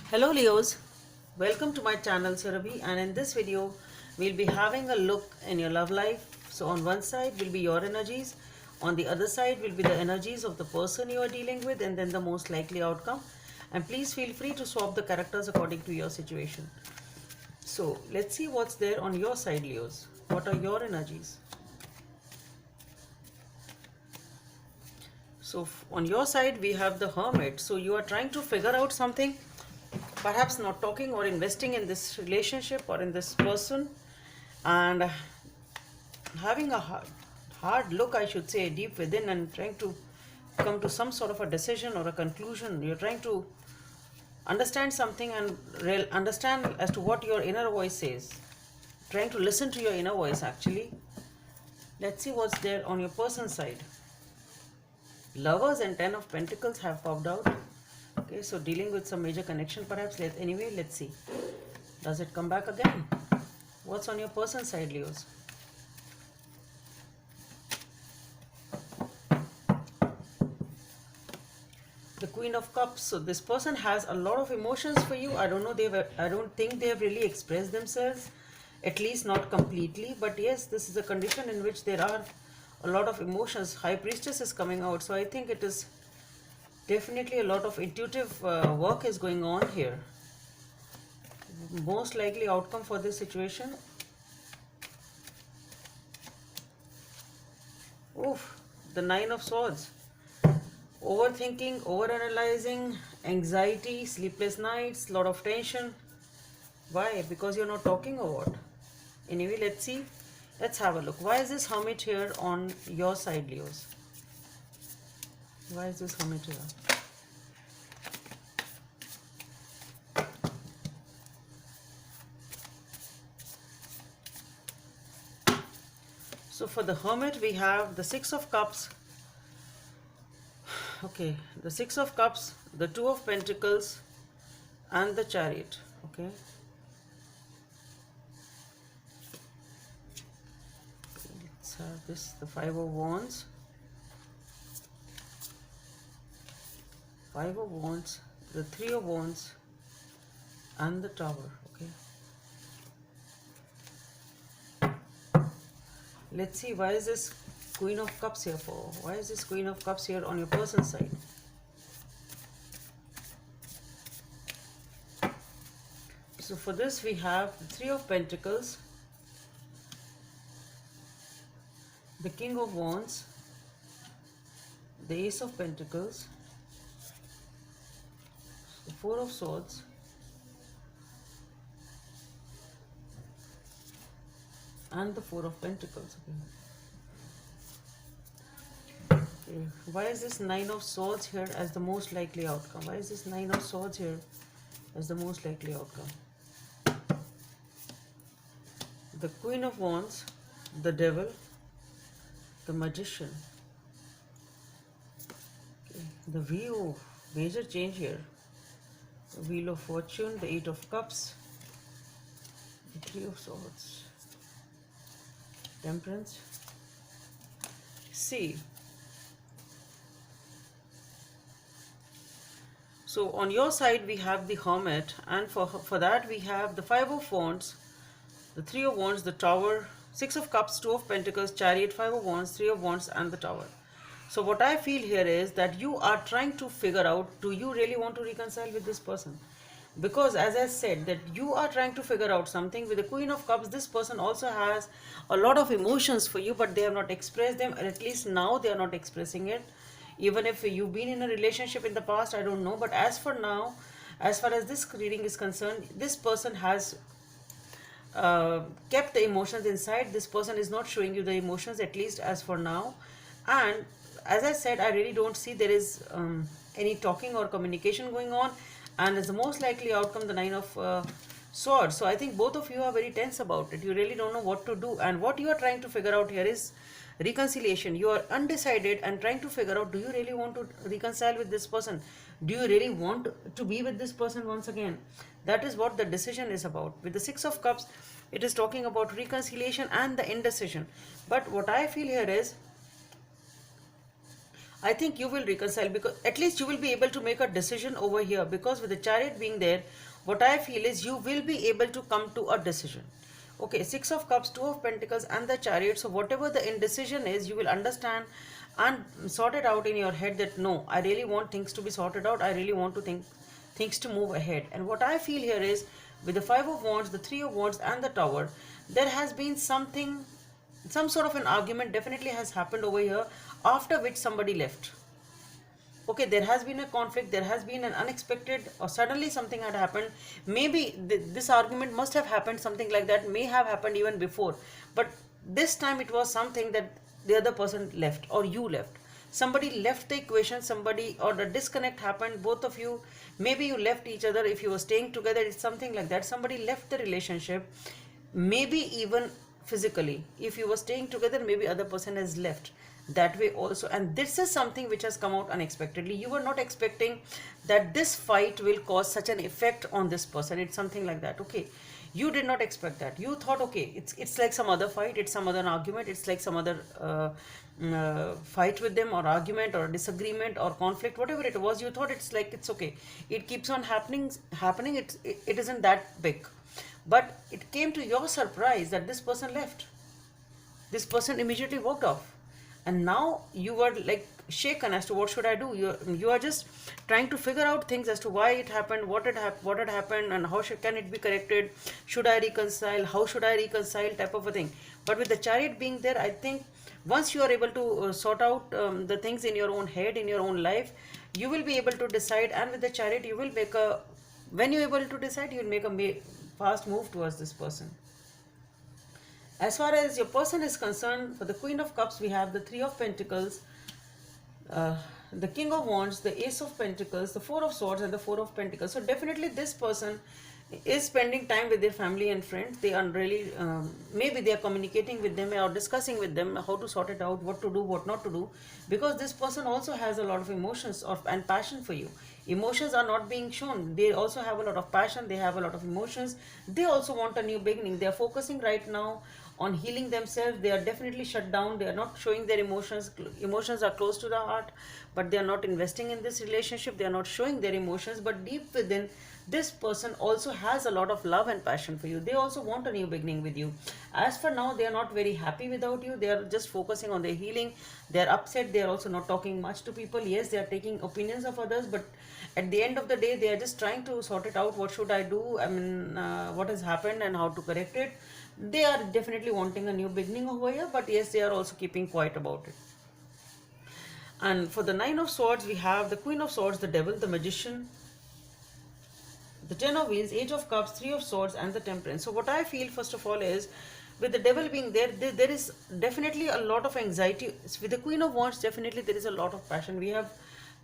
Hello Leos, welcome to my channel Surabhi, and in this video we'll be having a look in your love life. So on one side will be your energies, on the other side will be the energies of the person you are dealing with, and then the most likely outcome. And please feel free to swap the characters according to your situation. So let's see what's there on your side, Leos. What are your energies? So on your side we have the Hermit. So you are trying to figure out something, perhaps not talking or investing in this relationship or in this person, and having a hard look, I should say, deep within, and trying to come to some sort of a decision or a conclusion. You're trying to understand something and understand as to what your inner voice says, trying to listen to your inner voice actually. Let's see what's there on your person's side. Lovers and 10 of Pentacles have popped out. Okay, so dealing with some major connection perhaps. Anyway, let's see. Does it come back again? What's on your person's side, Leos? The Queen of Cups. So this person has a lot of emotions for you. I don't think they have really expressed themselves, at least not completely. But yes, this is a condition in which there are a lot of emotions. High Priestess is coming out. So I think it is definitely a lot of intuitive work is going on here. Most likely outcome for this situation. Oof, the Nine of Swords. Overthinking, overanalyzing, anxiety, sleepless nights, lot of tension. Why? Because you're not talking or what? Anyway, let's see. Let's have a look. Why is this Hermit here on your side, Leos? Why is this Hermit here? So for the Hermit, we have the Six of Cups. Okay, the Six of Cups, the Two of Pentacles, and the Chariot. Okay. Let's have this, the Five of Wands. Five of Wands, the Three of Wands, and the Tower. Okay. Let's see, why is this Queen of Cups here for? Why is this Queen of Cups here on your person's side? So for this we have the Three of Pentacles, the King of Wands, the Ace of Pentacles, the Four of Swords, and the Four of Pentacles. Okay. Why is this Nine of Swords here as the most likely outcome? Why is this Nine of Swords here as the most likely outcome? The Queen of Wands, the Devil, the Magician. Okay. The Wheel, major change here. The Wheel of Fortune, the Eight of Cups, the Three of Swords, Temperance. See. So on your side we have the Hermit, and for that we have the Five of Wands, the Three of Wands, the Tower, Six of Cups, Two of Pentacles, Chariot, Five of Wands, Three of Wands, and the Tower. So what I feel here is that you are trying to figure out, do you really want to reconcile with this person? Because as I said, that you are trying to figure out something. With the Queen of Cups, this person also has a lot of emotions for you, but they have not expressed them, or at least now they are not expressing it. Even if you've been in a relationship in the past, I don't know, but as for now, as far as this reading is concerned, this person has kept the emotions inside. This person is not showing you the emotions, at least as for now. And as I said, I really don't see there is any talking or communication going on, and as the most likely outcome, the Nine of Swords. So I think both of you are very tense about it. You really don't know what to do, and what you are trying to figure out here is reconciliation. You are undecided and trying to figure out, do you really want to reconcile with this person? Do you really want to be with this person once again? That is what the decision is about. With the Six of Cups, it is talking about reconciliation and the indecision. But what I feel here is, I think you will reconcile, because at least you will be able to make a decision over here, because with the Chariot being there, what I feel is you will be able to come to a decision. Okay, Six of Cups, Two of Pentacles and the Chariot. So whatever the indecision is, you will understand and sort it out in your head that no, I really want things to be sorted out. I really want to think things to move ahead. And what I feel here is with the Five of Wands, the Three of Wands and the Tower, there has been something, some sort of an argument definitely has happened over here, after which somebody left. Okay, there has been a conflict, there has been an unexpected or suddenly something had happened. Maybe this argument must have happened, something like that may have happened even before, but this time it was something that the other person left or you left. Somebody left the equation, somebody, or the disconnect happened, both of you, maybe you left each other. If you were staying together, it's something like that. Somebody left the relationship, maybe even physically. If you were staying together, maybe other person has left that way also. And this is something which has come out unexpectedly. You were not expecting that this fight will cause such an effect on this person. It's something like that. Okay, you did not expect that. You thought, okay, it's like some other fight, it's some other argument, it's like some other fight with them, or argument or disagreement or conflict, whatever it was. You thought it's like, it's okay, it keeps on happening. It isn't that big. But it came to your surprise that this person left. This person immediately walked off, and now you were like shaken as to what should I do. You are just trying to figure out things as to why it happened, what had happened, and how can it be corrected. Should I reconcile? How should I reconcile? Type of a thing. But with the Chariot being there, I think once you are able to sort out the things in your own head, in your own life, you will be able to decide. And with the Chariot, you will make a, when you're able to decide, you will make a fast move towards this person. As far as your person is concerned, for the Queen of Cups, we have the Three of Pentacles, the King of Wands, the Ace of Pentacles, the Four of Swords and the Four of Pentacles. So definitely this person is spending time with their family and friends. They are really, maybe they are communicating with them or discussing with them how to sort it out, what to do, what not to do, because this person also has a lot of emotions and passion for you. Emotions are not being shown. They also have a lot of passion, they have a lot of emotions. They also want a new beginning. They are focusing right now on healing themselves. They are definitely shut down. They are not showing their emotions. Emotions are close to the heart, but they are not investing in this relationship. They are not showing their emotions, but deep within, this person also has a lot of love and passion for you. They also want a new beginning with you. As for now, they are not very happy without you. They are just focusing on their healing. They are upset. They are also not talking much to people. Yes, they are taking opinions of others, but at the end of the day, they are just trying to sort it out. What should I do? I mean, what has happened and how to correct it. They are definitely wanting a new beginning over here, but yes, they are also keeping quiet about it. And for the Nine of Swords, we have the Queen of Swords, the Devil, the Magician, the Ten of Wheels, Age of Cups, Three of Swords and the Temperance. So what I feel first of all is, with the Devil being there, there is definitely a lot of anxiety. With the Queen of Wands, definitely there is a lot of passion. We have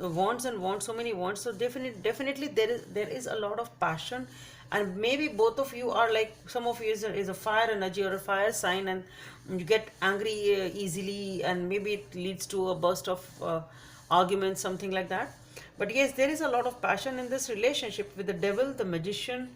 wands and wands, so many wands. So definitely there is a lot of passion. And maybe both of you are like, some of you is a fire energy or a fire sign, and you get angry easily, and maybe it leads to a burst of arguments, something like that. But yes, there is a lot of passion in this relationship. With the Devil, the Magician,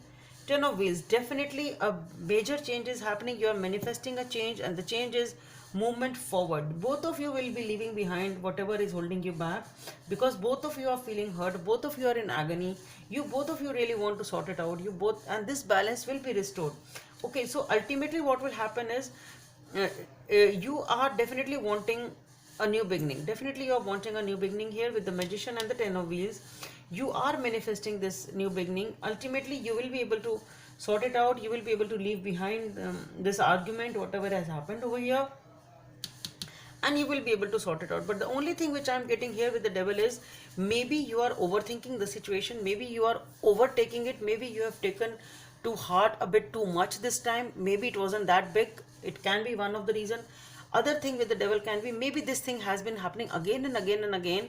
Ten of Wheels, definitely a major change is happening. You are manifesting a change, and the change is movement forward. Both of you will be leaving behind whatever is holding you back, because both of you are feeling hurt, both of you are in agony. Both of you really want to sort it out. You both, and this balance will be restored. Okay, so ultimately what will happen is, you are definitely wanting a new beginning. Definitely you are wanting a new beginning here with the Magician and the Ten of Wheels. You are manifesting this new beginning. Ultimately you will be able to sort it out. You will be able to leave behind this argument, whatever has happened over here, and you will be able to sort it out. But the only thing which I'm getting here with the Devil is, maybe you are overthinking the situation, maybe you are overtaking it, maybe you have taken to heart a bit too much this time. Maybe it wasn't that big. It can be one of the reason. Other thing with the Devil can be, maybe this thing has been happening again and again and again,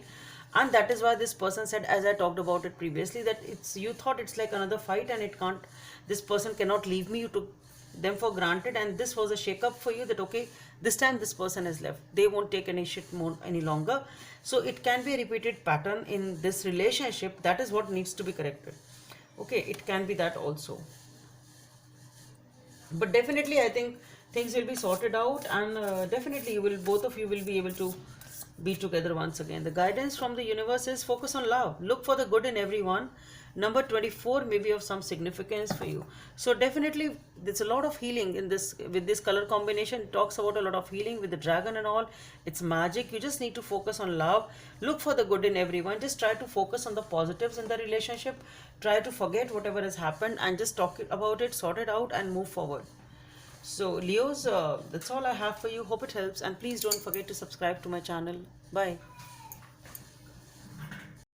and that is why this person said, as I talked about it previously, that you thought it's like another fight, and it can't, this person cannot leave me. You took them for granted, and this was a shake up for you, that okay, this time this person has left, they won't take any shit more any longer. So it can be a repeated pattern in this relationship. That is what needs to be corrected. Okay, it can be that also. But definitely I think things will be sorted out, and definitely both of you will be able to be together once again. The guidance from the universe is focus on love. Look for the good in everyone. Number 24 may be of some significance for you. So definitely there's a lot of healing in this with this color combination. It talks about a lot of healing with the dragon and all. It's magic. You just need to focus on love. Look for the good in everyone. Just try to focus on the positives in the relationship. Try to forget whatever has happened and just talk about it, sort it out, and move forward. So Leos, that's all I have for you. Hope it helps, and please don't forget to subscribe to my channel. Bye.